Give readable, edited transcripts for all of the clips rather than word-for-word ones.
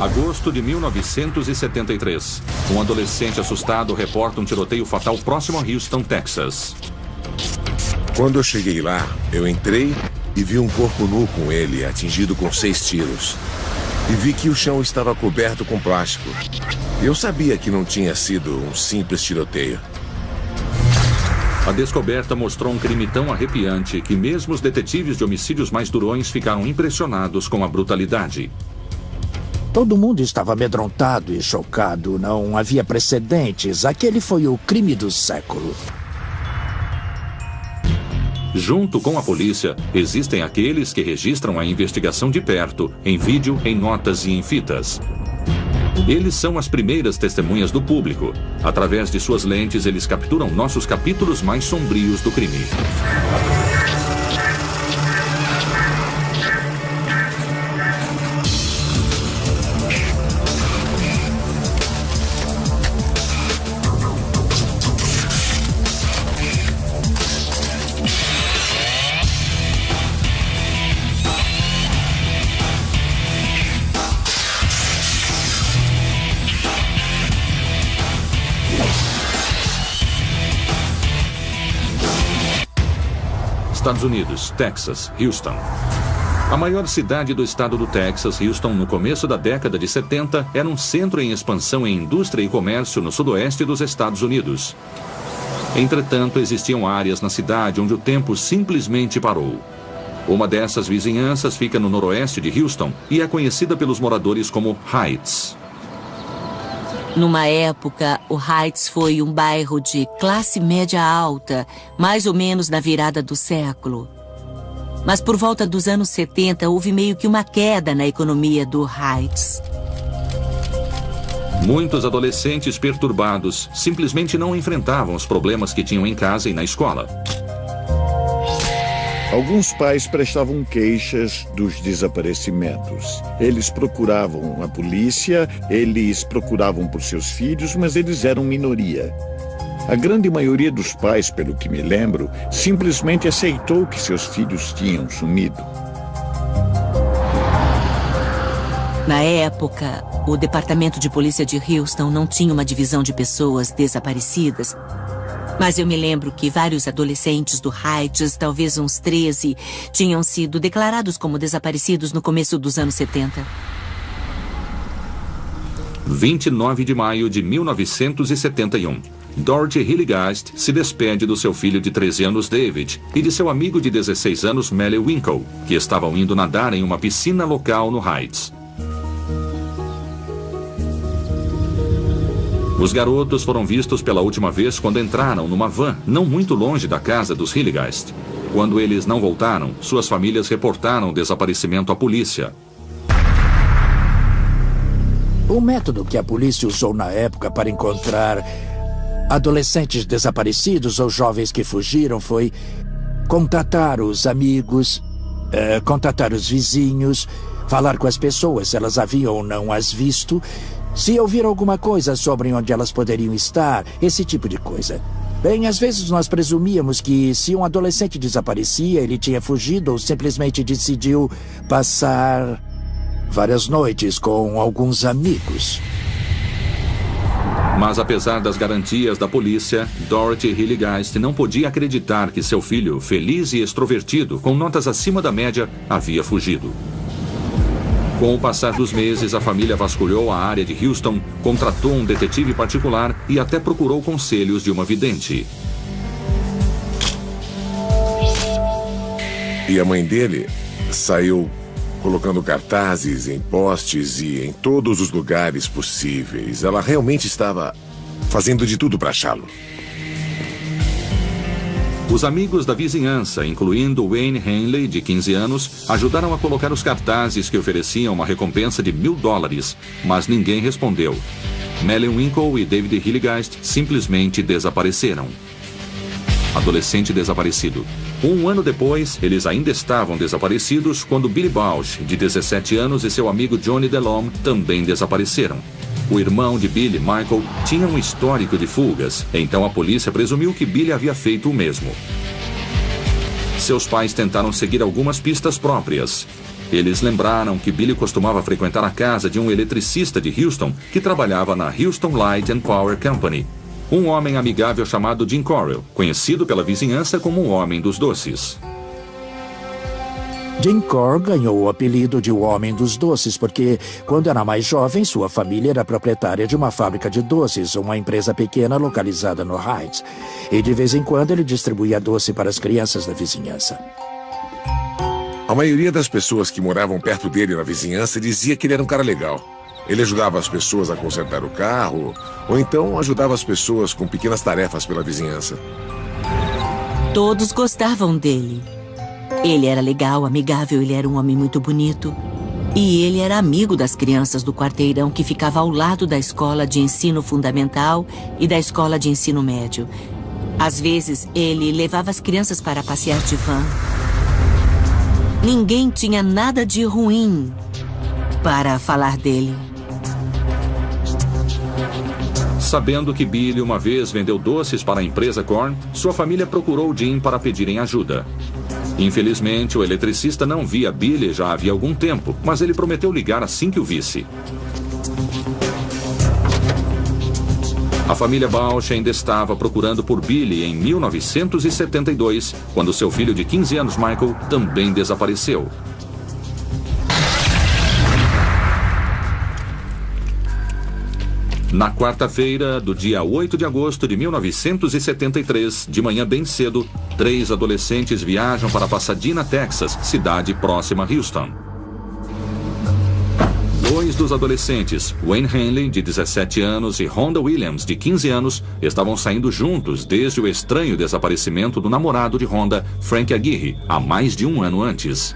Agosto de 1973. Um adolescente assustado reporta um tiroteio fatal próximo a Houston, Texas. Quando eu cheguei lá, eu entrei e vi um corpo nu com ele, atingido com 6 tiros. E vi que o chão estava coberto com plástico. Eu sabia que não tinha sido um simples tiroteio. A descoberta mostrou um crime tão arrepiante que mesmo os detetives de homicídios mais durões ficaram impressionados com a brutalidade. Todo mundo estava amedrontado e chocado. Não havia precedentes. Aquele foi o crime do século. Junto com a polícia, existem aqueles que registram a investigação de perto, em vídeo, em notas e em fitas. Eles são as primeiras testemunhas do público. Através de suas lentes, eles capturam nossos capítulos mais sombrios do crime. Estados Unidos, Texas, Houston. A maior cidade do estado do Texas, Houston, no começo da década de 70, era um centro em expansão em indústria e comércio no sudoeste dos Estados Unidos. Entretanto, existiam áreas na cidade onde o tempo simplesmente parou. Uma dessas vizinhanças fica no noroeste de Houston e é conhecida pelos moradores como Heights. Numa época, o Heights foi um bairro de classe média alta, mais ou menos na virada do século. Mas por volta dos anos 70, houve meio que uma queda na economia do Heights. Muitos adolescentes perturbados simplesmente não enfrentavam os problemas que tinham em casa e na escola. Alguns pais prestavam queixas dos desaparecimentos. Eles procuravam a polícia, eles procuravam por seus filhos, mas eles eram minoria. A grande maioria dos pais, pelo que me lembro, simplesmente aceitou que seus filhos tinham sumido. Na época, o Departamento de Polícia de Houston não tinha uma divisão de pessoas desaparecidas. Mas eu me lembro que vários adolescentes do Heights, talvez uns 13, tinham sido declarados como desaparecidos no começo dos anos 70. 29 de maio de 1971. Dorothy Hilligeist se despede do seu filho de 13 anos, David, e de seu amigo de 16 anos, Melly Winkle, que estavam indo nadar em uma piscina local no Heights. Os garotos foram vistos pela última vez quando entraram numa van não muito longe da casa dos Hilligeist. Quando eles não voltaram, suas famílias reportaram o desaparecimento à polícia. O método que a polícia usou na época para encontrar adolescentes desaparecidos ou jovens que fugiram foi contatar os amigos, contatar os vizinhos, falar com as pessoas se elas haviam ou não as visto, se ouvir alguma coisa sobre onde elas poderiam estar, esse tipo de coisa. Bem, às vezes nós presumíamos que se um adolescente desaparecia, ele tinha fugido ou simplesmente decidiu passar várias noites com alguns amigos. Mas apesar das garantias da polícia, Dorothy Hilligeist não podia acreditar que seu filho, feliz e extrovertido, com notas acima da média, havia fugido. Com o passar dos meses, a família vasculhou a área de Houston, contratou um detetive particular e até procurou conselhos de uma vidente. E a mãe dele saiu colocando cartazes em postes e em todos os lugares possíveis. Ela realmente estava fazendo de tudo para achá-lo. Os amigos da vizinhança, incluindo Wayne Henley, de 15 anos, ajudaram a colocar os cartazes que ofereciam uma recompensa de $1000, mas ninguém respondeu. Melly Winkle e David Hilligeist simplesmente desapareceram. Adolescente desaparecido. Um ano depois, eles ainda estavam desaparecidos quando Billy Bausch, de 17 anos, e seu amigo Johnny Delhomme também desapareceram. O irmão de Billy, Michael, tinha um histórico de fugas, então a polícia presumiu que Billy havia feito o mesmo. Seus pais tentaram seguir algumas pistas próprias. Eles lembraram que Billy costumava frequentar a casa de um eletricista de Houston que trabalhava na Houston Light and Power Company. Um homem amigável chamado Jim Correll, conhecido pela vizinhança como o Homem dos Doces. Jim Corr ganhou o apelido de o Homem dos Doces porque, quando era mais jovem, sua família era proprietária de uma fábrica de doces, uma empresa pequena localizada no Heights. E de vez em quando ele distribuía doce para as crianças da vizinhança. A maioria das pessoas que moravam perto dele na vizinhança dizia que ele era um cara legal. Ele ajudava as pessoas a consertar o carro, ou então ajudava as pessoas com pequenas tarefas pela vizinhança. Todos gostavam dele. Ele era legal, amigável, ele era um homem muito bonito. E ele era amigo das crianças do quarteirão que ficava ao lado da escola de ensino fundamental e da escola de ensino médio. Às vezes, ele levava as crianças para passear de van. Ninguém tinha nada de ruim para falar dele. Sabendo que Billy uma vez vendeu doces para a empresa Corn, sua família procurou Jim para pedirem ajuda. Infelizmente, o eletricista não via Billy já havia algum tempo, mas ele prometeu ligar assim que o visse. A família Bausch ainda estava procurando por Billy em 1972, quando seu filho de 15 anos, Michael, também desapareceu. Na quarta-feira do dia 8 de agosto de 1973, de manhã bem cedo, 3 adolescentes viajam para Pasadena, Texas, cidade próxima a Houston. 2 dos adolescentes, Wayne Hanley, de 17 anos, e Rhonda Williams, de 15 anos, estavam saindo juntos desde o estranho desaparecimento do namorado de Rhonda, Frank Aguirre, há mais de um ano antes.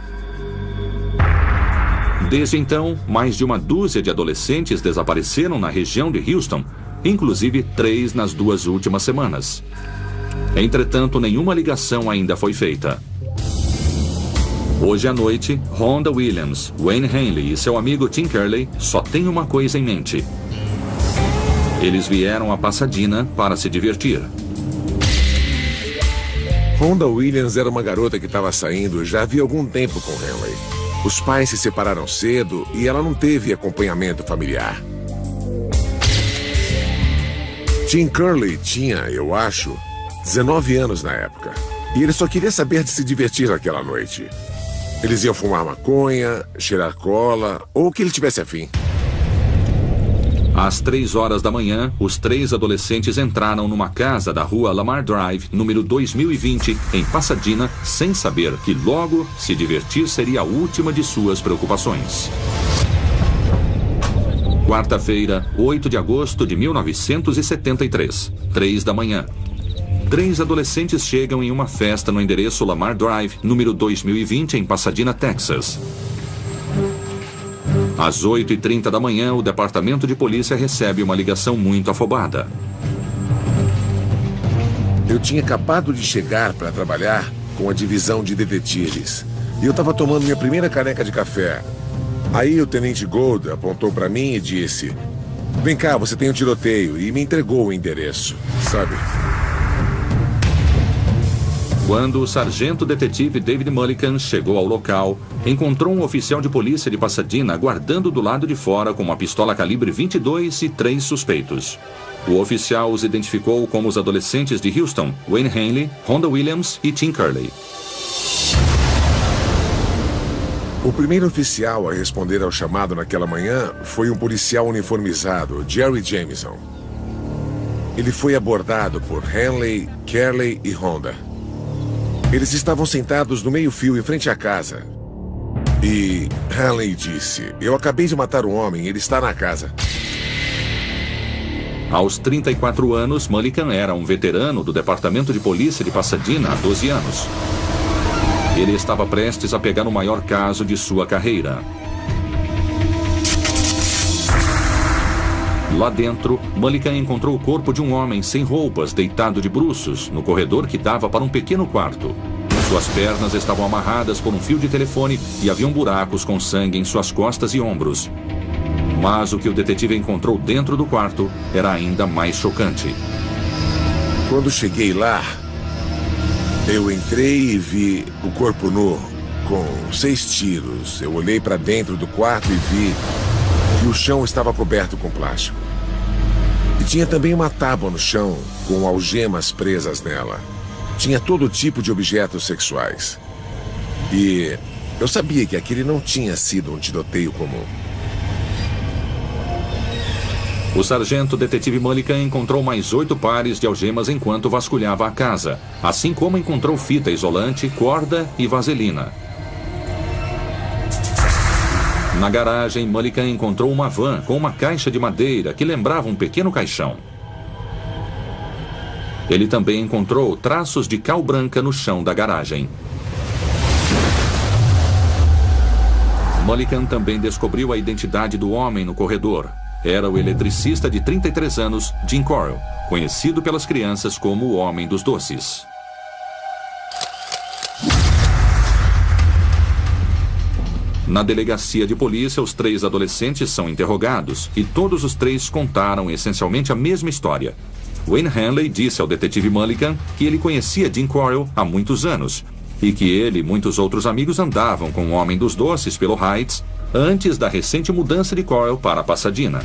Desde então, mais de uma dúzia de adolescentes desapareceram na região de Houston, inclusive 3 nas 2 últimas semanas. Entretanto, nenhuma ligação ainda foi feita. Hoje à noite, Rhonda Williams, Wayne Hanley e seu amigo Tim Curley só têm uma coisa em mente. Eles vieram a Pasadena para se divertir. Rhonda Williams era uma garota que estava saindo já havia algum tempo com Hanley. Os pais se separaram cedo e ela não teve acompanhamento familiar. Tim Curley tinha, eu acho, 19 anos na época. E ele só queria saber de se divertir naquela noite. Eles iam fumar maconha, cheirar cola ou o que ele tivesse afim. Às 3 horas da manhã, os 3 adolescentes entraram numa casa da rua Lamar Drive, número 2020, em Pasadena, sem saber que logo se divertir seria a última de suas preocupações. Quarta-feira, 8 de agosto de 1973, 3 da manhã. 3 adolescentes chegam em uma festa no endereço Lamar Drive, número 2020, em Pasadena, Texas. Às 8h30 da manhã, o departamento de polícia recebe uma ligação muito afobada. Eu tinha acabado de chegar para trabalhar com a divisão de detetives. E eu estava tomando minha primeira caneca de café. Aí o tenente Gold apontou para mim e disse: "Vem cá, você tem um tiroteio", e me entregou o endereço, sabe? Quando o sargento detetive David Mullican chegou ao local, encontrou um oficial de polícia de Pasadena aguardando do lado de fora com uma pistola calibre 22 e 3 suspeitos. O oficial os identificou como os adolescentes de Houston, Wayne Hanley, Rhonda Williams e Tim Curley. O primeiro oficial a responder ao chamado naquela manhã foi um policial uniformizado, Jerry Jameson. Ele foi abordado por Hanley, Curley e Rhonda. Eles estavam sentados no meio-fio em frente à casa. E Hanley disse: "Eu acabei de matar um homem, ele está na casa." Aos 34 anos, Mullican era um veterano do Departamento de Polícia de Pasadena há 12 anos. Ele estava prestes a pegar o maior caso de sua carreira. Lá dentro, Mullican encontrou o corpo de um homem sem roupas, deitado de bruços, no corredor que dava para um pequeno quarto. Suas pernas estavam amarradas por um fio de telefone e haviam buracos com sangue em suas costas e ombros. Mas o que o detetive encontrou dentro do quarto era ainda mais chocante. Quando cheguei lá, Eu entrei e vi o corpo nu, com 6 tiros. Eu olhei para dentro do quarto e vi que o chão estava coberto com plástico. E tinha também uma tábua no chão, com algemas presas nela. Tinha todo tipo de objetos sexuais. E eu sabia que aquele não tinha sido um tiroteio comum. O sargento detetive Mulligan encontrou mais 8 pares de algemas enquanto vasculhava a casa, assim como encontrou fita isolante, corda e vaselina. Na garagem, Mulligan encontrou uma van com uma caixa de madeira que lembrava um pequeno caixão. Ele também encontrou traços de cal branca no chão da garagem. Mulligan também descobriu a identidade do homem no corredor. Era o eletricista de 33 anos, Jim Correll, conhecido pelas crianças como o Homem dos Doces. Na delegacia de polícia, os 3 adolescentes são interrogados e todos os 3 contaram essencialmente a mesma história. Wayne Hanley disse ao detetive Mulligan que ele conhecia Jim Correll há muitos anos e que ele e muitos outros amigos andavam com o Homem dos Doces pelo Heights antes da recente mudança de Correll para Pasadena.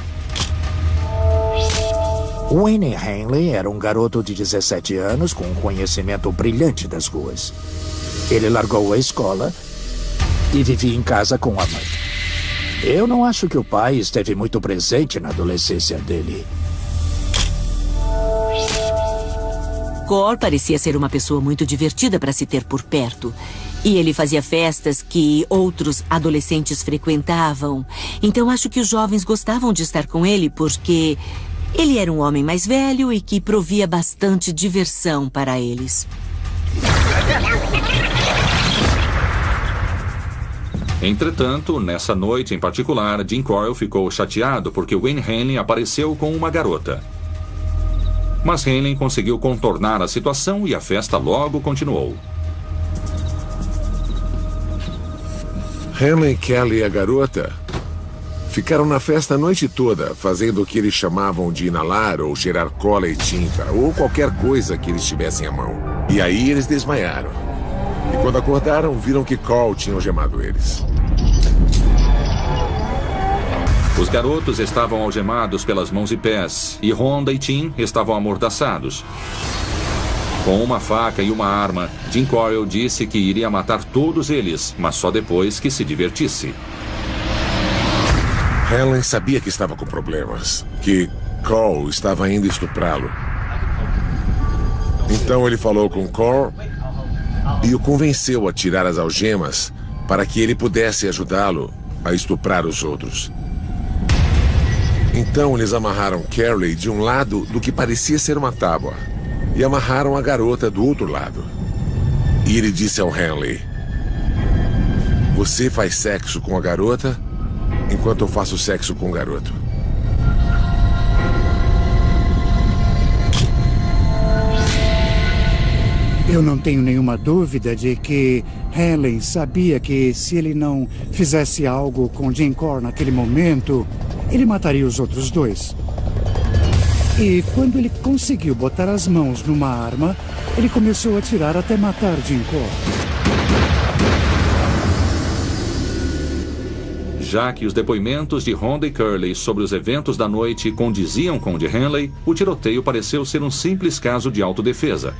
Wayne Hanley era um garoto de 17 anos com um conhecimento brilhante das ruas. Ele largou a escola e vivia em casa com a mãe. Eu não acho que o pai esteve muito presente na adolescência dele. Cor parecia ser uma pessoa muito divertida para se ter por perto. E ele fazia festas que outros adolescentes frequentavam. Então acho que os jovens gostavam de estar com ele porque ele era um homem mais velho e que provia bastante diversão para eles. Entretanto, nessa noite em particular, Jim Correll ficou chateado porque Wayne Hanley apareceu com uma garota. Mas Hanley conseguiu contornar a situação e a festa logo continuou. Hanley, Kelly e a garota ficaram na festa a noite toda, fazendo o que eles chamavam de inalar ou cheirar cola e tinta, ou qualquer coisa que eles tivessem à mão. E aí eles desmaiaram. E quando acordaram, viram que Cole tinha algemado eles. Os garotos estavam algemados pelas mãos e pés, e Honda e Tim estavam amordaçados. Com uma faca e uma arma, Jim Correll disse que iria matar todos eles, mas só depois que se divertisse. Helen sabia que estava com problemas, que Cole estava indo estuprá-lo. Então ele falou com Cole e o convenceu a tirar as algemas para que ele pudesse ajudá-lo a estuprar os outros. Então eles amarraram Carrie de um lado do que parecia ser uma tábua e amarraram a garota do outro lado. E ele disse ao Hanley: "Você faz sexo com a garota enquanto eu faço sexo com o garoto." Eu não tenho nenhuma dúvida de que Hanley sabia que se ele não fizesse algo com Jim Correll naquele momento, ele mataria os outros dois. E quando ele conseguiu botar as mãos numa arma, ele começou a atirar até matar Jim Correll. Já que os depoimentos de Honda e Curley sobre os eventos da noite condiziam com o de Hanley, o tiroteio pareceu ser um simples caso de autodefesa.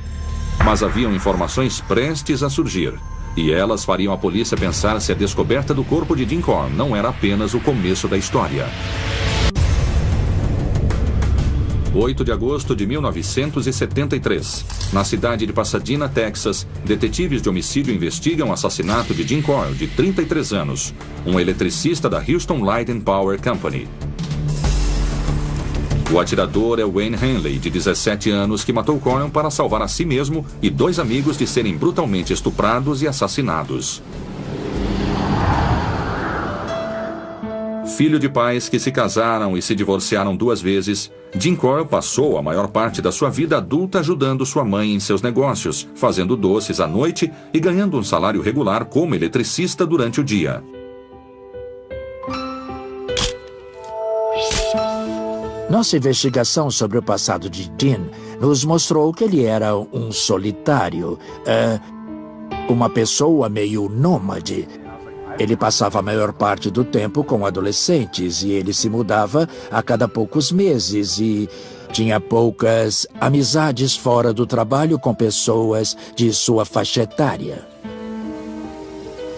Mas haviam informações prestes a surgir, e elas fariam a polícia pensar se a descoberta do corpo de Jim Correll não era apenas o começo da história. 8 de agosto de 1973. Na cidade de Pasadena, Texas, detetives de homicídio investigam o assassinato de Jim Correll, de 33 anos, um eletricista da Houston Light and Power Company. O atirador é Wayne Hanley, de 17 anos, que matou Correll para salvar a si mesmo e 2 amigos de serem brutalmente estuprados e assassinados. Filho de pais que se casaram e se divorciaram 2 vezes, Jim Correll passou a maior parte da sua vida adulta ajudando sua mãe em seus negócios, fazendo doces à noite e ganhando um salário regular como eletricista durante o dia. Nossa investigação sobre o passado de Dean nos mostrou que ele era um solitário, uma pessoa meio nômade. Ele passava a maior parte do tempo com adolescentes e ele se mudava a cada poucos meses e tinha poucas amizades fora do trabalho com pessoas de sua faixa etária.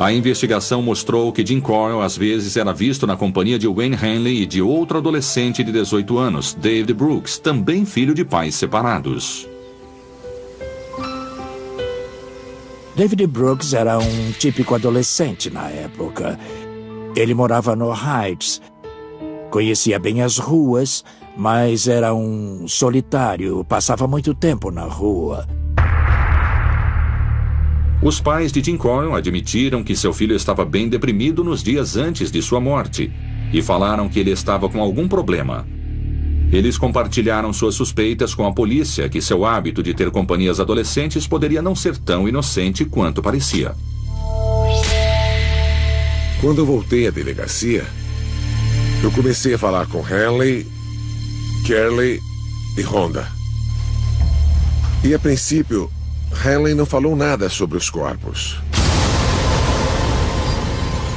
A investigação mostrou que Jim Coyle às vezes era visto na companhia de Wayne Hanley e de outro adolescente de 18 anos, David Brooks, também filho de pais separados. David Brooks era um típico adolescente na época. Ele morava no Heights, conhecia bem as ruas, mas era um solitário, passava muito tempo na rua. Os pais de Jim Coyle admitiram que seu filho estava bem deprimido nos dias antes de sua morte e falaram que ele estava com algum problema. Eles compartilharam suas suspeitas com a polícia que seu hábito de ter companhias adolescentes poderia não ser tão inocente quanto parecia. Quando eu voltei à delegacia, eu comecei a falar com Hanley, Curley e Honda. E a princípio, Hanley não falou nada sobre os corpos.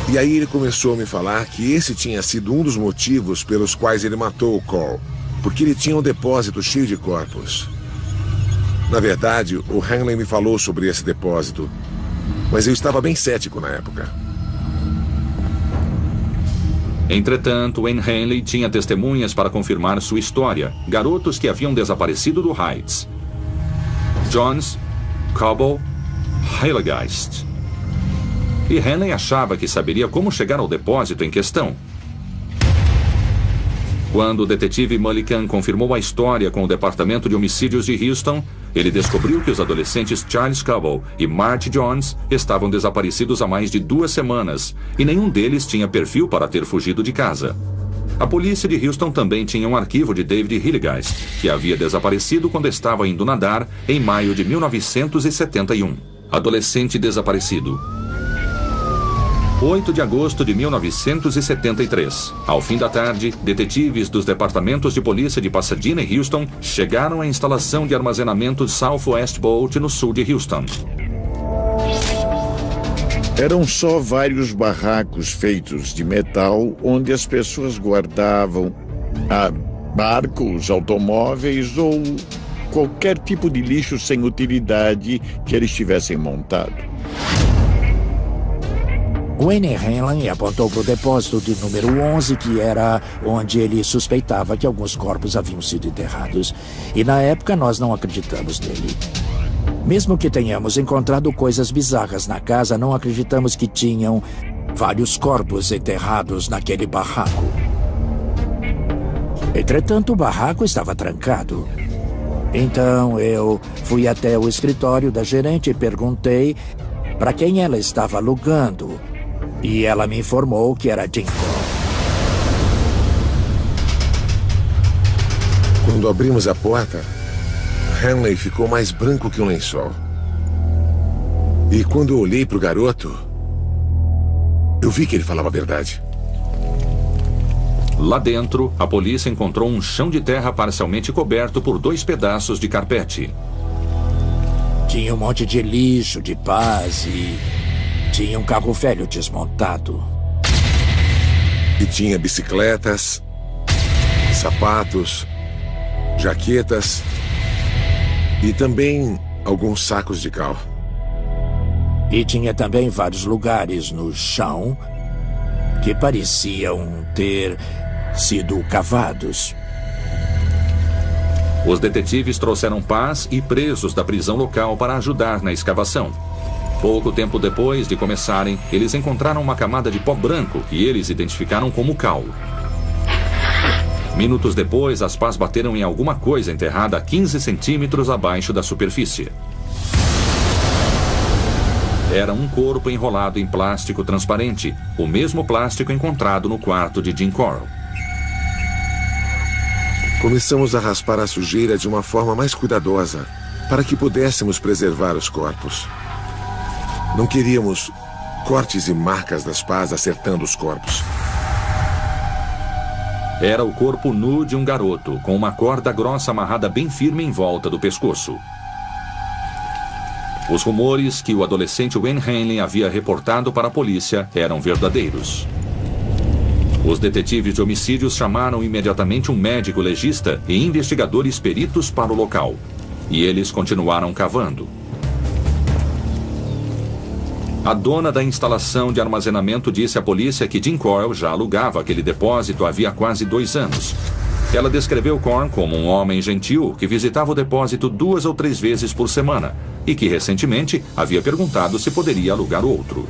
E aí ele começou a me falar que esse tinha sido um dos motivos pelos quais ele matou o Cole, porque ele tinha um depósito cheio de corpos. Na verdade, o Hanley me falou sobre esse depósito, mas eu estava bem cético na época. Entretanto, Wayne Hanley tinha testemunhas para confirmar sua história, garotos que haviam desaparecido do Heights: Jones, Coble, Heilegeist. E Hanley achava que saberia como chegar ao depósito em questão. Quando o detetive Mullican confirmou a história com o Departamento de Homicídios de Houston, ele descobriu que os adolescentes Charles Coble e Marty Jones estavam desaparecidos há mais de 2 semanas e nenhum deles tinha perfil para ter fugido de casa. A polícia de Houston também tinha um arquivo de David Heilegeist, que havia desaparecido quando estava indo nadar em maio de 1971. Adolescente desaparecido. 8 de agosto de 1973. Ao fim da tarde, detetives dos departamentos de polícia de Pasadena e Houston chegaram à instalação de armazenamento Southwest Boat no sul de Houston. Eram só vários barracos feitos de metal onde as pessoas guardavam barcos, automóveis ou qualquer tipo de lixo sem utilidade que eles tivessem montado. Wayne Hanley apontou para o depósito de número 11, que era onde ele suspeitava que alguns corpos haviam sido enterrados. E na época nós não acreditamos nele. Mesmo que tenhamos encontrado coisas bizarras na casa, não acreditamos que tinham vários corpos enterrados naquele barraco. Entretanto, o barraco estava trancado. Então eu fui até o escritório da gerente e perguntei para quem ela estava alugando. E ela me informou que era Jim Coyle. Quando abrimos a porta, Hanley ficou mais branco que um lençol. E quando eu olhei para o garoto, eu vi que ele falava a verdade. Lá dentro, a polícia encontrou um chão de terra parcialmente coberto por 2 pedaços de carpete. Tinha um monte de lixo, de pás e tinha um carro velho desmontado. E tinha bicicletas, sapatos, jaquetas e também alguns sacos de cal. E tinha também vários lugares no chão que pareciam ter sido cavados. Os detetives trouxeram pás e presos da prisão local para ajudar na escavação. Pouco tempo depois de começarem, eles encontraram uma camada de pó branco que eles identificaram como cal. Minutos depois, as pás bateram em alguma coisa enterrada a 15 centímetros abaixo da superfície. Era um corpo enrolado em plástico transparente, o mesmo plástico encontrado no quarto de Jim Coyle. Começamos a raspar a sujeira de uma forma mais cuidadosa, para que pudéssemos preservar os corpos. Não queríamos cortes e marcas das pás acertando os corpos. Era o corpo nu de um garoto, com uma corda grossa amarrada bem firme em volta do pescoço. Os rumores que o adolescente Wayne Hanley havia reportado para a polícia eram verdadeiros. Os detetives de homicídios chamaram imediatamente um médico legista e investigadores peritos para o local. E eles continuaram cavando. A dona da instalação de armazenamento disse à polícia que Jim Coyle já alugava aquele depósito havia quase 2 anos. Ela descreveu Korn como um homem gentil que visitava o depósito 2 ou 3 vezes por semana e que recentemente havia perguntado se poderia alugar outro.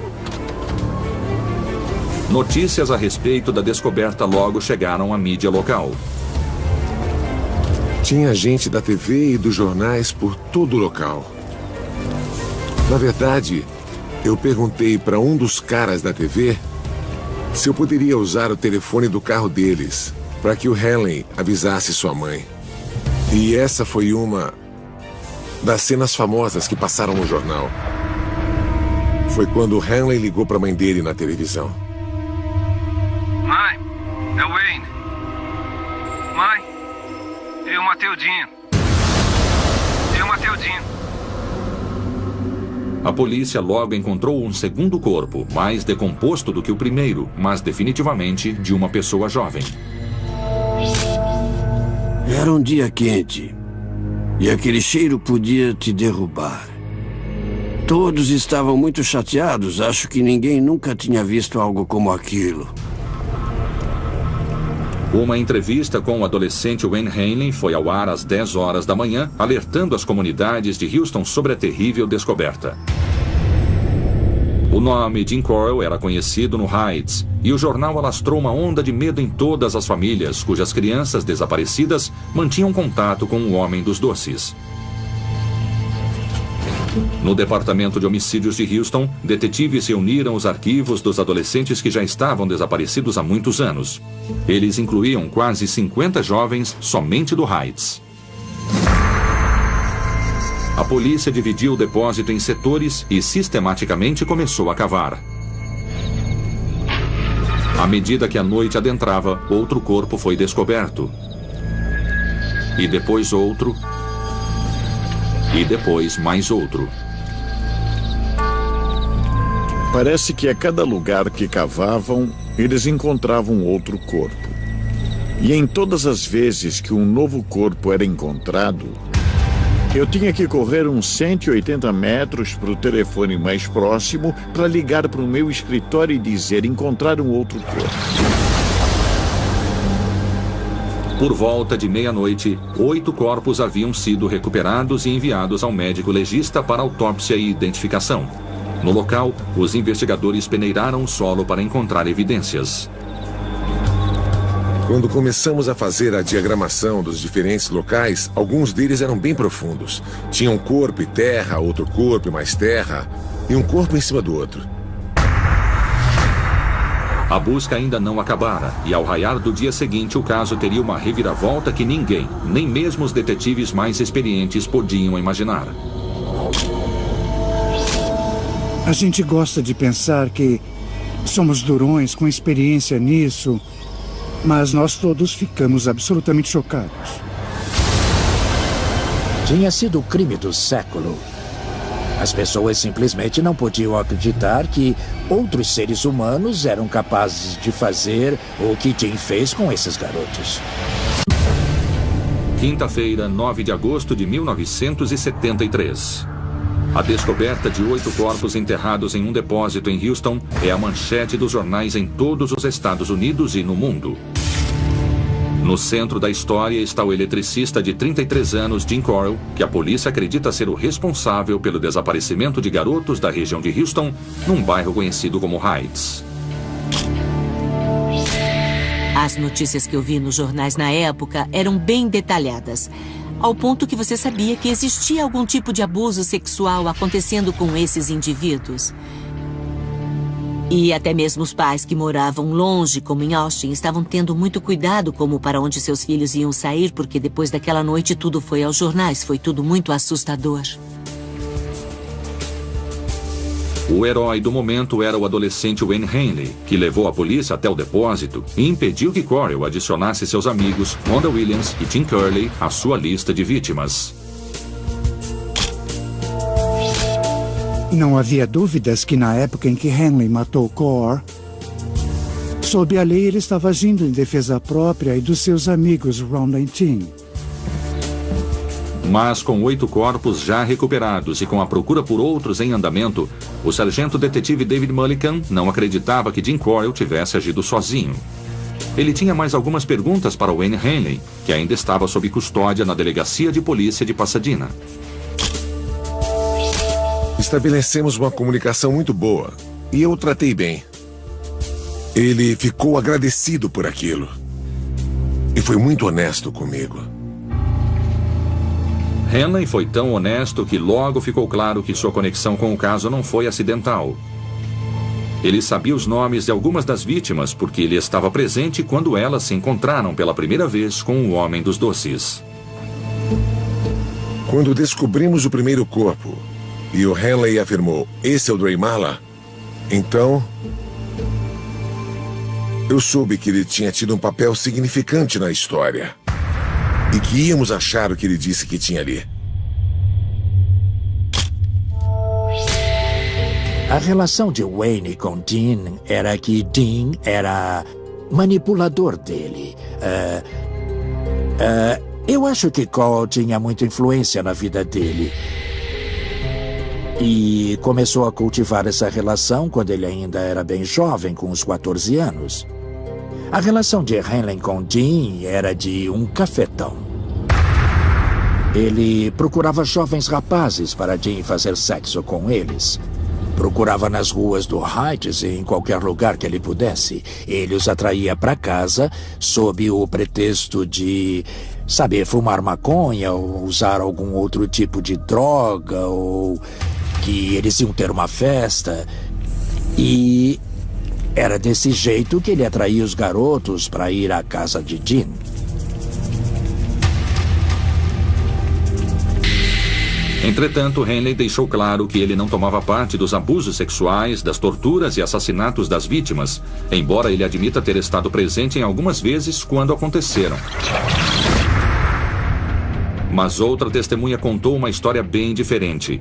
Notícias a respeito da descoberta logo chegaram à mídia local. Tinha gente da TV e dos jornais por todo o local. Na verdade, eu perguntei para um dos caras da TV se eu poderia usar o telefone do carro deles para que o Hanley avisasse sua mãe. E essa foi uma das cenas famosas que passaram no jornal. Foi quando o Hanley ligou para a mãe dele na televisão. Mãe, é o Wayne. Mãe, eu matei o Dinho. A polícia logo encontrou um segundo corpo, mais decomposto do que o primeiro, mas definitivamente de uma pessoa jovem. Era um dia quente e aquele cheiro podia te derrubar. Todos estavam muito chateados. Acho que ninguém nunca tinha visto algo como aquilo. Uma entrevista com o adolescente Wayne Hanley foi ao ar às 10 horas da manhã, alertando as comunidades de Houston sobre a terrível descoberta. O nome Jim Coyle era conhecido no Heights, e o jornal alastrou uma onda de medo em todas as famílias cujas crianças desaparecidas mantinham contato com o homem dos doces. No Departamento de Homicídios de Houston, detetives reuniram os arquivos dos adolescentes que já estavam desaparecidos há muitos anos. Eles incluíam quase 50 jovens somente do Heights. A polícia dividiu o depósito em setores e sistematicamente começou a cavar. À medida que a noite adentrava, outro corpo foi descoberto. E depois outro. E depois mais outro. Parece que a cada lugar que cavavam, eles encontravam outro corpo. E em todas as vezes que um novo corpo era encontrado, eu tinha que correr uns 180 metros para o telefone mais próximo para ligar para o meu escritório e dizer: encontraram outro corpo. Por volta de meia-noite, 8 corpos haviam sido recuperados e enviados ao médico legista para autópsia e identificação. No local, os investigadores peneiraram o solo para encontrar evidências. Quando começamos a fazer a diagramação dos diferentes locais, alguns deles eram bem profundos. Tinha um corpo e terra, outro corpo e mais terra, e um corpo em cima do outro. A busca ainda não acabara, e ao raiar do dia seguinte o caso teria uma reviravolta que ninguém, nem mesmo os detetives mais experientes, podiam imaginar. A gente gosta de pensar que somos durões com experiência nisso, mas nós todos ficamos absolutamente chocados. Tinha sido o crime do século. As pessoas simplesmente não podiam acreditar que outros seres humanos eram capazes de fazer o que Jim fez com esses garotos. Quinta-feira, 9 de agosto de 1973. A descoberta de 8 corpos enterrados em um depósito em Houston é a manchete dos jornais em todos os Estados Unidos e no mundo. No centro da história está o eletricista de 33 anos, Jim Coyle, que a polícia acredita ser o responsável pelo desaparecimento de garotos da região de Houston, num bairro conhecido como Heights. As notícias que eu vi nos jornais na época eram bem detalhadas, ao ponto que você sabia que existia algum tipo de abuso sexual acontecendo com esses indivíduos. E até mesmo os pais que moravam longe, como em Austin, estavam tendo muito cuidado como para onde seus filhos iam sair, porque depois daquela noite tudo foi aos jornais, foi tudo muito assustador. O herói do momento era o adolescente Wayne Hanley, que levou a polícia até o depósito e impediu que Coryell adicionasse seus amigos Rhonda Williams e Tim Curley à sua lista de vítimas. Não havia dúvidas que na época em que Hanley matou Cor, sob a lei ele estava agindo em defesa própria e dos seus amigos Rhonda e Tim. Mas com 8 corpos já recuperados e com a procura por outros em andamento, o sargento detetive David Mullican não acreditava que Jim Coryell tivesse agido sozinho. Ele tinha mais algumas perguntas para Wayne Hanley, que ainda estava sob custódia na delegacia de polícia de Pasadena. Estabelecemos uma comunicação muito boa e eu o tratei bem. Ele ficou agradecido por aquilo e foi muito honesto comigo. Hanley foi tão honesto que logo ficou claro que sua conexão com o caso não foi acidental. Ele sabia os nomes de algumas das vítimas porque ele estava presente quando elas se encontraram pela primeira vez com o Homem dos Doces. Quando descobrimos o primeiro corpo e o Hanley afirmou, esse é o Dre Mala, então eu soube que ele tinha tido um papel significante na história. E que íamos achar o que ele disse que tinha ali. A relação de Wayne com Dean era que Dean era manipulador dele. Eu acho que Cole tinha muita influência na vida dele. E começou a cultivar essa relação quando ele ainda era bem jovem, com uns 14 anos. A relação de Hanley com Dean era de um cafetão. Ele procurava jovens rapazes para Dean fazer sexo com eles. Procurava nas ruas do Heights e em qualquer lugar que ele pudesse. Ele os atraía para casa sob o pretexto de, saber fumar maconha ou usar algum outro tipo de droga ou que eles iam ter uma festa. E era desse jeito que ele atraía os garotos para ir à casa de Dean. Entretanto, Hanley deixou claro que ele não tomava parte dos abusos sexuais, das torturas e assassinatos das vítimas, embora ele admita ter estado presente em algumas vezes quando aconteceram. Mas outra testemunha contou uma história bem diferente.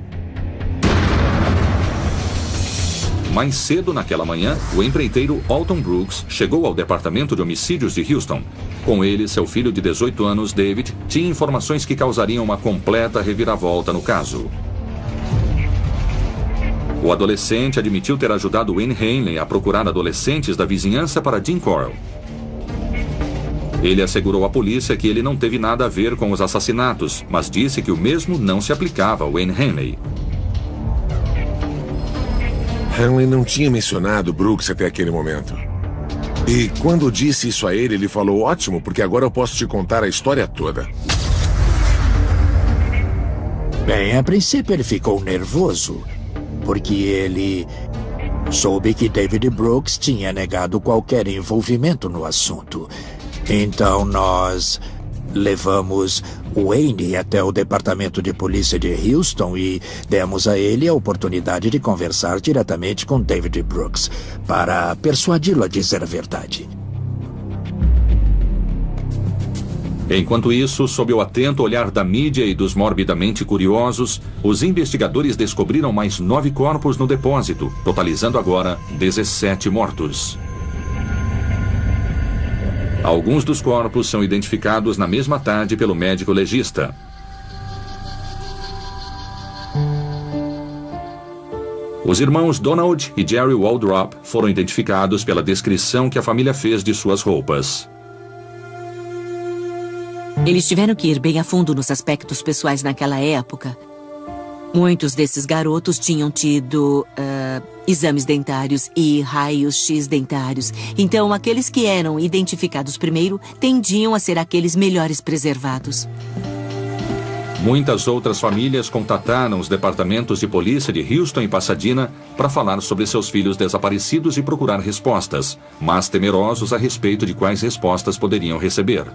Mais cedo naquela manhã, o empreiteiro Alton Brooks chegou ao departamento de homicídios de Houston. Com ele, seu filho de 18 anos, David, tinha informações que causariam uma completa reviravolta no caso. O adolescente admitiu ter ajudado Wayne Hanley a procurar adolescentes da vizinhança para Jim Coryell. Ele assegurou à polícia que ele não teve nada a ver com os assassinatos, mas disse que o mesmo não se aplicava a Wayne Hanley. Hanley não tinha mencionado Brooks até aquele momento. E quando disse isso a ele, ele falou, ótimo, porque agora eu posso te contar a história toda. Bem, a princípio ele ficou nervoso, porque ele soube que David Brooks tinha negado qualquer envolvimento no assunto. Então nós levamos Wayne até o departamento de polícia de Houston e demos a ele a oportunidade de conversar diretamente com David Brooks para persuadi-lo a dizer a verdade. Enquanto isso, sob o atento olhar da mídia e dos morbidamente curiosos, os investigadores descobriram mais 9 corpos no depósito, totalizando agora 17 mortos. Alguns dos corpos são identificados na mesma tarde pelo médico legista. Os irmãos Donald e Jerry Waldrop foram identificados pela descrição que a família fez de suas roupas. Eles tiveram que ir bem a fundo nos aspectos pessoais naquela época. Muitos desses garotos tinham tido exames dentários e raios-x dentários. Então, aqueles que eram identificados primeiro tendiam a ser aqueles melhores preservados. Muitas outras famílias contataram os departamentos de polícia de Houston e Pasadena para falar sobre seus filhos desaparecidos e procurar respostas, mas temerosos a respeito de quais respostas poderiam receber.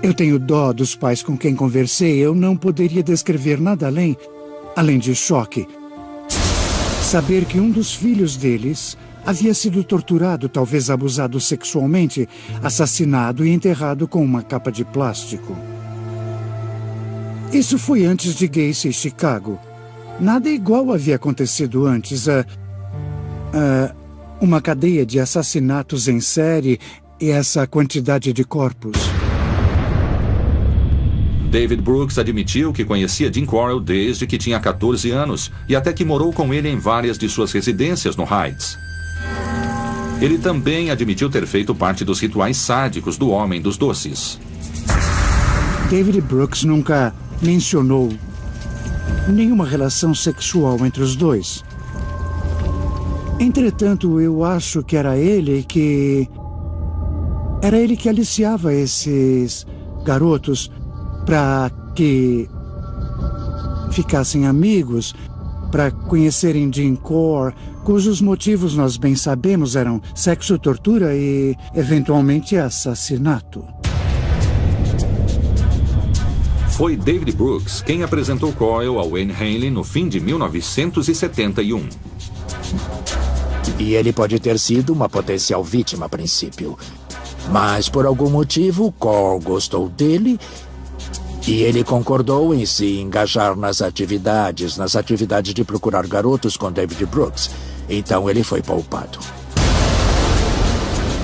Eu tenho dó dos pais com quem conversei. Eu não poderia descrever nada além de choque. saber que um dos filhos deles havia sido torturado, talvez abusado sexualmente, assassinado e enterrado com uma capa de plástico. Isso foi antes de Gacy e Chicago. Nada igual havia acontecido antes. Uma cadeia de assassinatos em série e essa quantidade de corpos. David Brooks admitiu que conhecia Jim Correll desde que tinha 14 anos e até que morou com ele em várias de suas residências no Heights. Ele também admitiu ter feito parte dos rituais sádicos do Homem dos Doces. David Brooks nunca mencionou nenhuma relação sexual entre os dois. Entretanto, eu acho que era ele que aliciava esses garotos para que ficassem amigos, para conhecerem Jim Corr, cujos motivos nós bem sabemos eram sexo, tortura e, eventualmente, assassinato. Foi David Brooks quem apresentou Correll a Wayne Hanley no fim de 1971. E ele pode ter sido uma potencial vítima a princípio. Mas, por algum motivo, Correll gostou dele e ele concordou em se engajar nas atividades de procurar garotos com David Brooks. Então ele foi poupado.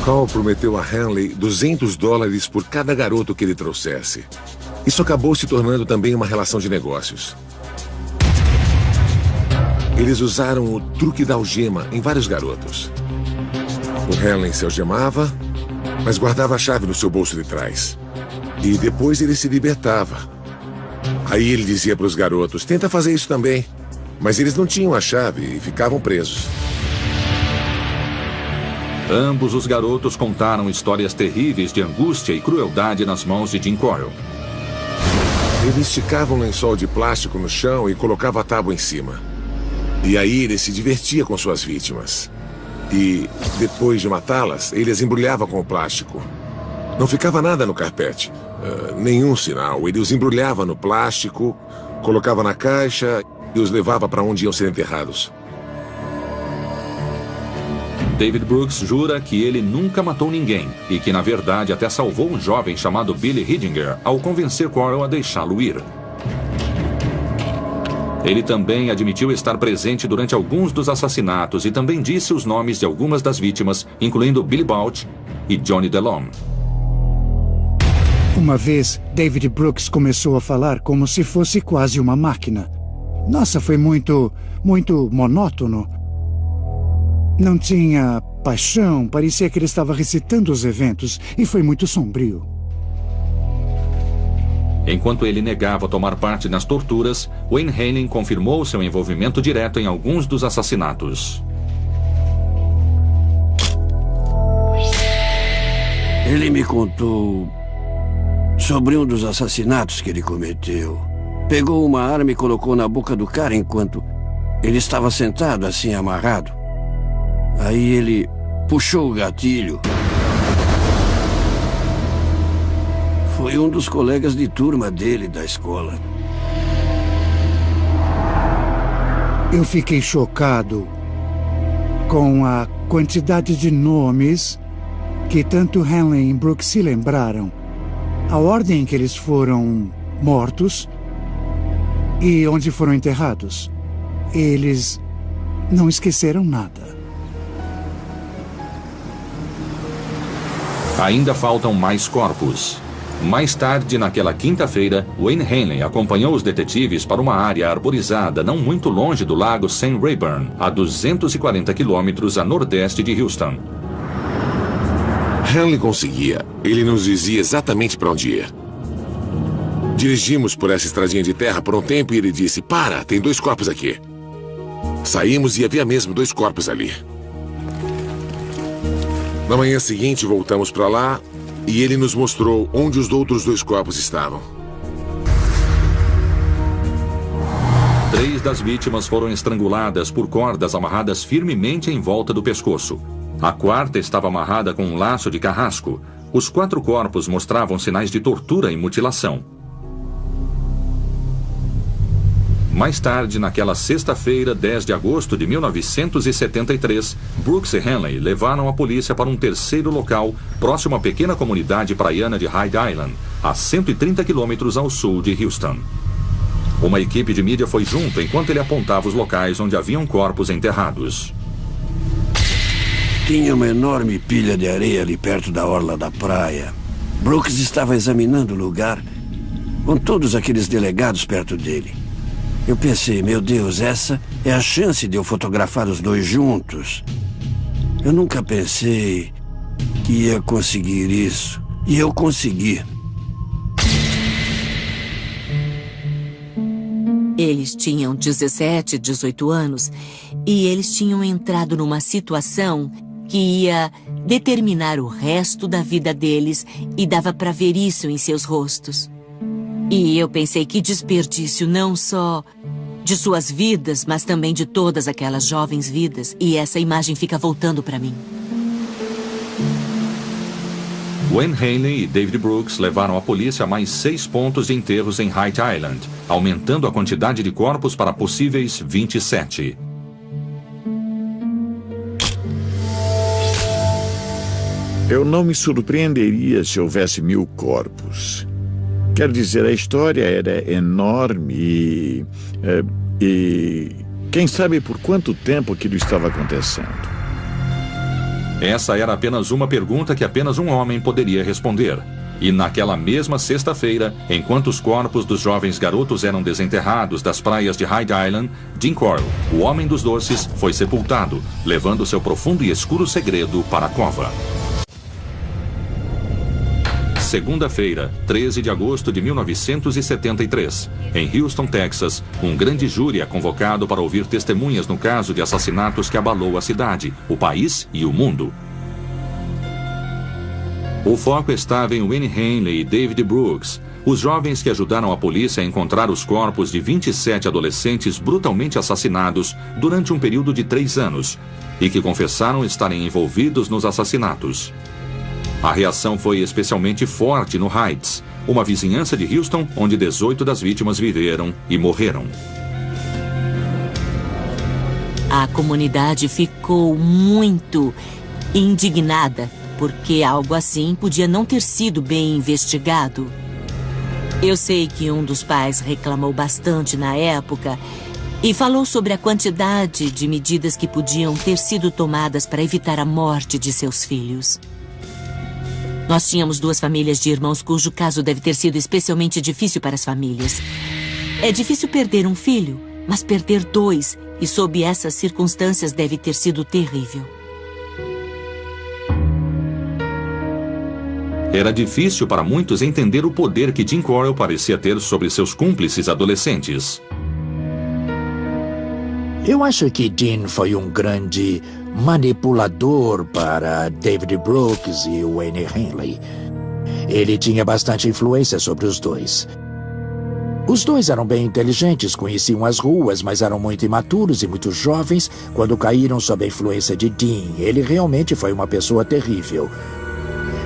Correll prometeu a Hanley $200 por cada garoto que ele trouxesse. Isso acabou se tornando também uma relação de negócios. Eles usaram o truque da algema em vários garotos. O Hanley se algemava, mas guardava a chave no seu bolso de trás. E depois ele se libertava. Aí ele dizia para os garotos, tenta fazer isso também. Mas eles não tinham a chave e ficavam presos. Ambos os garotos contaram histórias terríveis de angústia e crueldade nas mãos de Jim Correll. Ele esticava um lençol de plástico no chão e colocava a tábua em cima. E aí ele se divertia com suas vítimas. E, depois de matá-las, ele as embrulhava com o plástico. Não ficava nada no carpete. Nenhum sinal. Ele os embrulhava no plástico, colocava na caixa e os levava para onde iam ser enterrados. David Brooks jura que ele nunca matou ninguém e que, na verdade, até salvou um jovem chamado Billy Hidinger ao convencer Correll a deixá-lo ir. Ele também admitiu estar presente durante alguns dos assassinatos e também disse os nomes de algumas das vítimas, incluindo Billy Bouch e Johnny DeLome. Uma vez, David Brooks começou a falar como se fosse quase uma máquina. Nossa, foi muito monótono. Não tinha paixão, parecia que ele estava recitando os eventos e foi muito sombrio. Enquanto ele negava tomar parte nas torturas, Wayne Hanley confirmou seu envolvimento direto em alguns dos assassinatos. Ele me contou sobre um dos assassinatos que ele cometeu. Pegou uma arma e colocou na boca do cara enquanto ele estava sentado assim amarrado. Aí ele puxou o gatilho. Foi um dos colegas de turma dele da escola. Eu fiquei chocado com a quantidade de nomes que tanto Hanley e Brooks se lembraram. A ordem em que eles foram mortos e onde foram enterrados. Eles não esqueceram nada. Ainda faltam mais corpos. Mais tarde, naquela quinta-feira, Wayne Hanley acompanhou os detetives para uma área arborizada não muito longe do lago St. Rayburn, a 240 quilômetros a nordeste de Houston. Hanley conseguia. Ele nos dizia exatamente para onde ir. Dirigimos por essa estradinha de terra por um tempo e ele disse, para, tem 2 corpos aqui. Saímos e havia mesmo 2 corpos ali. Na manhã seguinte, voltamos para lá e ele nos mostrou onde os outros 2 corpos estavam. 3 das vítimas foram estranguladas por cordas amarradas firmemente em volta do pescoço. A 4ª estava amarrada com um laço de carrasco. Os 4 corpos mostravam sinais de tortura e mutilação. Mais tarde, naquela sexta-feira, 10 de agosto de 1973, Brooks e Hanley levaram a polícia para um terceiro local, próximo à pequena comunidade praiana de Hyde Island, a 130 quilômetros ao sul de Houston. Uma equipe de mídia foi junto enquanto ele apontava os locais onde haviam corpos enterrados. Tinha uma enorme pilha de areia ali perto da orla da praia. Brooks estava examinando o lugar, com todos aqueles delegados perto dele. Eu pensei, meu Deus, essa é a chance de eu fotografar os dois juntos. Eu nunca pensei que ia conseguir isso. E eu consegui. Eles tinham 17, 18 anos e eles tinham entrado numa situação que ia determinar o resto da vida deles e dava para ver isso em seus rostos. E eu pensei que desperdício não só de suas vidas, mas também de todas aquelas jovens vidas. E essa imagem fica voltando para mim. Wayne Hanley e David Brooks levaram a polícia a mais 6 pontos de enterros em Hyde Island, aumentando a quantidade de corpos para possíveis 27. Eu não me surpreenderia se houvesse 1000 corpos. Quer dizer, a história era enorme e quem sabe por quanto tempo aquilo estava acontecendo. Essa era apenas uma pergunta que apenas um homem poderia responder. E naquela mesma sexta-feira, enquanto os corpos dos jovens garotos eram desenterrados das praias de Hyde Island, Jim Coyle, o homem dos doces, foi sepultado, levando seu profundo e escuro segredo para a cova. Segunda-feira, 13 de agosto de 1973, em Houston, Texas, um grande júri é convocado para ouvir testemunhas no caso de assassinatos que abalou a cidade, o país e o mundo. O foco estava em Wayne Hanley e David Brooks, os jovens que ajudaram a polícia a encontrar os corpos de 27 adolescentes brutalmente assassinados durante um período de 3 anos e que confessaram estarem envolvidos nos assassinatos. A reação foi especialmente forte no Heights, uma vizinhança de Houston onde 18 das vítimas viveram e morreram. A comunidade ficou muito indignada, porque algo assim podia não ter sido bem investigado. Eu sei que um dos pais reclamou bastante na época e falou sobre a quantidade de medidas que podiam ter sido tomadas para evitar a morte de seus filhos. Nós tínhamos 2 famílias de irmãos cujo caso deve ter sido especialmente difícil para as famílias. É difícil perder um filho, mas perder 2, e sob essas circunstâncias deve ter sido terrível. Era difícil para muitos entender o poder que Jim Coyle parecia ter sobre seus cúmplices adolescentes. Eu acho que Jim foi um grande manipulador para David Brooks e Wayne Hanley. Ele tinha bastante influência sobre os dois. Os dois eram bem inteligentes, conheciam as ruas, mas eram muito imaturos e muito jovens quando caíram sob a influência de Jim. Ele realmente foi uma pessoa terrível.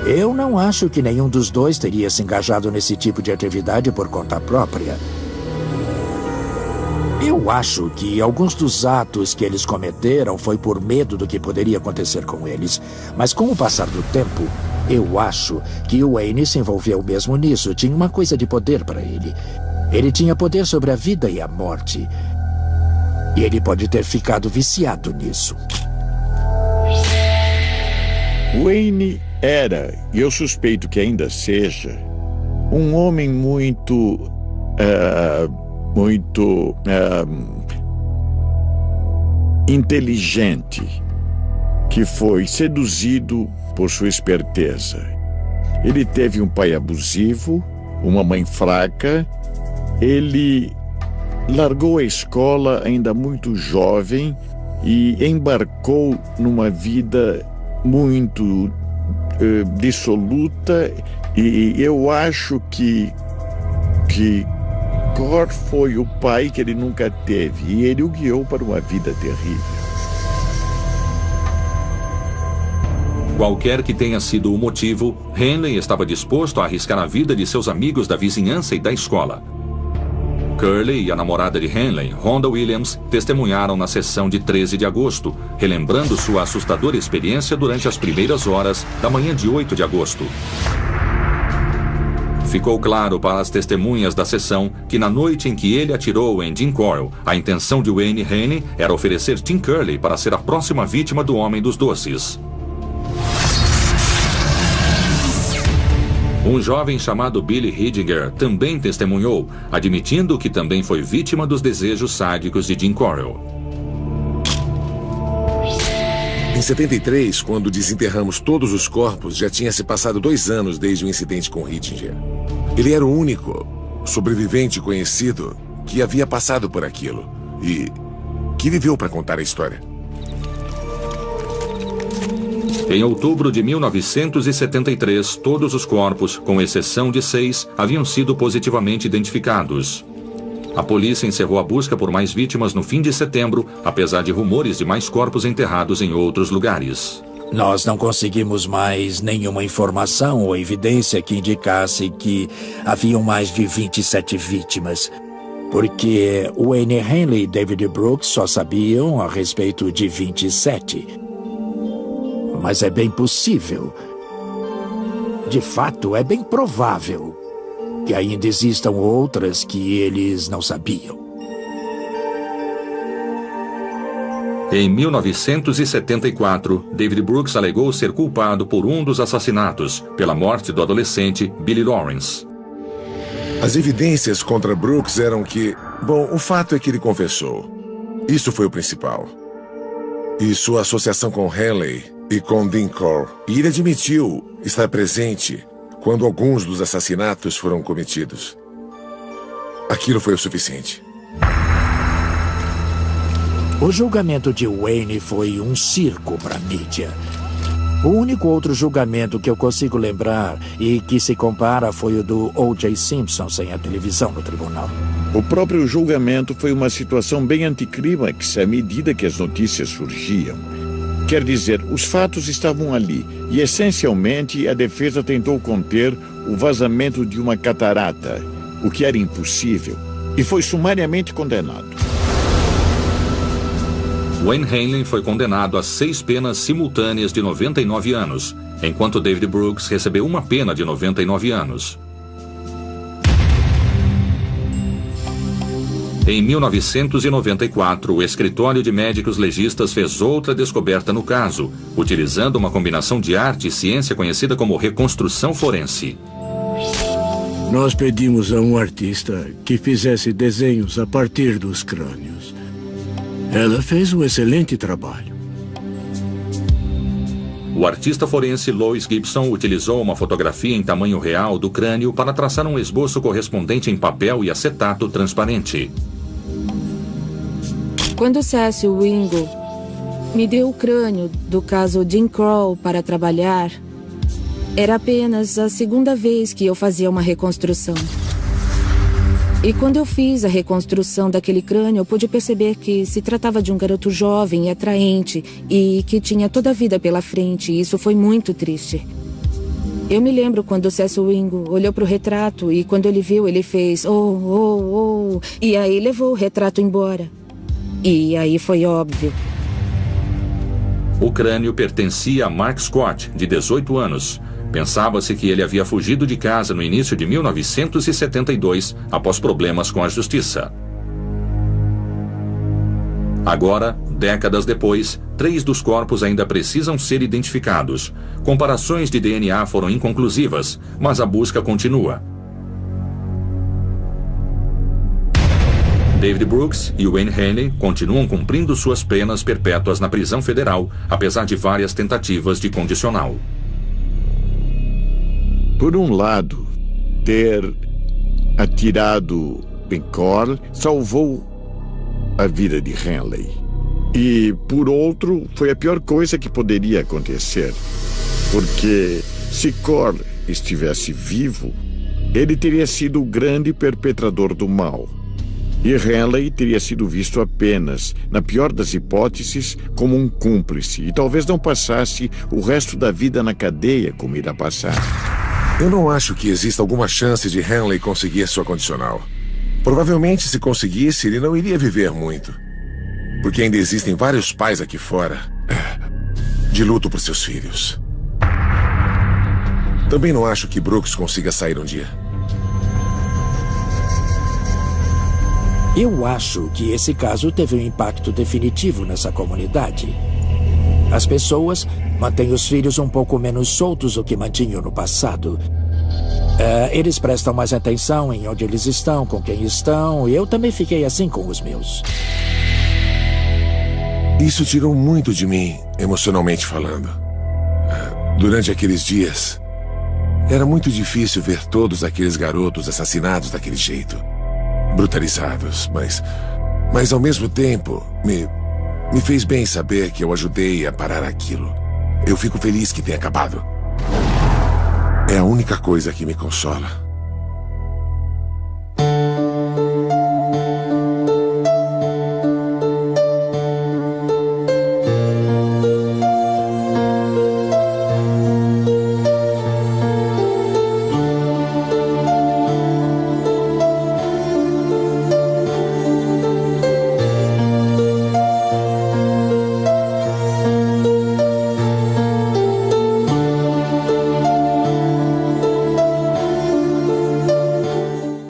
Eu não acho que nenhum dos dois teria se engajado nesse tipo de atividade por conta própria. Eu acho que alguns dos atos que eles cometeram foi por medo do que poderia acontecer com eles. Mas com o passar do tempo, eu acho que o Wayne se envolveu mesmo nisso. Tinha uma coisa de poder para ele. Ele tinha poder sobre a vida e a morte. E ele pode ter ficado viciado nisso. Wayne era, e eu suspeito que ainda seja, um homem muito inteligente, que foi seduzido por sua esperteza. Ele teve um pai abusivo, uma mãe fraca. Ele largou a escola ainda muito jovem e embarcou numa vida muito dissoluta, e eu acho que Cor foi o pai que ele nunca teve, e ele o guiou para uma vida terrível. Qualquer que tenha sido o motivo, Hanley estava disposto a arriscar a vida de seus amigos da vizinhança e da escola. Curley e a namorada de Hanley, Rhonda Williams, testemunharam na sessão de 13 de agosto, relembrando sua assustadora experiência durante as primeiras horas da manhã de 8 de agosto. Ficou claro para as testemunhas da sessão que na noite em que ele atirou em Jim Coyle, a intenção de Wayne Hanley era oferecer Tim Curley para ser a próxima vítima do Homem dos Doces. Um jovem chamado Billy Hidinger também testemunhou, admitindo que também foi vítima dos desejos sádicos de Jim Coyle. Em 73, quando desenterramos todos os corpos, já tinha se passado 2 anos desde o incidente com Hidinger. Ele era o único sobrevivente conhecido que havia passado por aquilo e que viveu para contar a história. Em outubro de 1973, todos os corpos, com exceção de 6, haviam sido positivamente identificados. A polícia encerrou a busca por mais vítimas no fim de setembro, apesar de rumores de mais corpos enterrados em outros lugares. Nós não conseguimos mais nenhuma informação ou evidência que indicasse que haviam mais de 27 vítimas, porque Wayne Hanley e David Brooks só sabiam a respeito de 27. Mas é bem possível, de fato, é bem provável que ainda existam outras que eles não sabiam. Em 1974, David Brooks alegou ser culpado por um dos assassinatos, pela morte do adolescente Billy Lawrence. As evidências contra Brooks eram que... Bom, o fato é que ele confessou. Isso foi o principal. E sua associação com Hanley e com Dean Coyle. E ele admitiu estar presente quando alguns dos assassinatos foram cometidos. Aquilo foi o suficiente. O julgamento de Wayne foi um circo para a mídia. O único outro julgamento que eu consigo lembrar e que se compara foi o do O.J. Simpson sem a televisão no tribunal. O próprio julgamento foi uma situação bem anticlímax à medida que as notícias surgiam. Quer dizer, os fatos estavam ali e, essencialmente, a defesa tentou conter o vazamento de uma catarata, o que era impossível, e foi sumariamente condenado. Wayne Hanley foi condenado a 6 penas simultâneas de 99 anos, enquanto David Brooks recebeu uma pena de 99 anos. Em 1994, o escritório de médicos legistas fez outra descoberta no caso, utilizando uma combinação de arte e ciência conhecida como reconstrução forense. Nós pedimos a um artista que fizesse desenhos a partir dos crânios. Ela fez um excelente trabalho. O artista forense Lois Gibson utilizou uma fotografia em tamanho real do crânio para traçar um esboço correspondente em papel e acetato transparente. Quando Cecil Wingo me deu o crânio do caso Jim Coyle para trabalhar, era apenas a 2ª vez que eu fazia uma reconstrução. E quando eu fiz a reconstrução daquele crânio, eu pude perceber que se tratava de um garoto jovem e atraente e que tinha toda a vida pela frente, e isso foi muito triste. Eu me lembro quando o Cecil Wingo olhou para o retrato e quando ele viu, ele fez oh, e aí levou o retrato embora. E aí foi óbvio. O crânio pertencia a Mark Scott, de 18 anos. Pensava-se que ele havia fugido de casa no início de 1972, após problemas com a justiça. Agora, décadas depois, 3 dos corpos ainda precisam ser identificados. Comparações de DNA foram inconclusivas, mas a busca continua. David Brooks e Wayne Hanley continuam cumprindo suas penas perpétuas na prisão federal, apesar de várias tentativas de condicional. Por um lado, ter atirado em Coyle salvou a vida de Hanley. E, por outro, foi a pior coisa que poderia acontecer. Porque se Coyle estivesse vivo, ele teria sido o grande perpetrador do mal. E Hanley teria sido visto apenas, na pior das hipóteses, como um cúmplice. E talvez não passasse o resto da vida na cadeia como irá passar. Eu não acho que exista alguma chance de Hanley conseguir sua condicional. Provavelmente, se conseguisse, ele não iria viver muito. Porque ainda existem vários pais aqui fora de luto por seus filhos. Também não acho que Brooks consiga sair um dia. Eu acho que esse caso teve um impacto definitivo nessa comunidade. As pessoas mantêm os filhos um pouco menos soltos do que mantinham no passado. Eles prestam mais atenção em onde eles estão, com quem estão, e eu também fiquei assim com os meus. Isso tirou muito de mim, emocionalmente falando. Durante aqueles dias, era muito difícil ver todos aqueles garotos assassinados daquele jeito. Brutalizados, mas ao mesmo tempo, me fez bem saber que eu ajudei a parar aquilo. Eu fico feliz que tenha acabado. É a única coisa que me consola.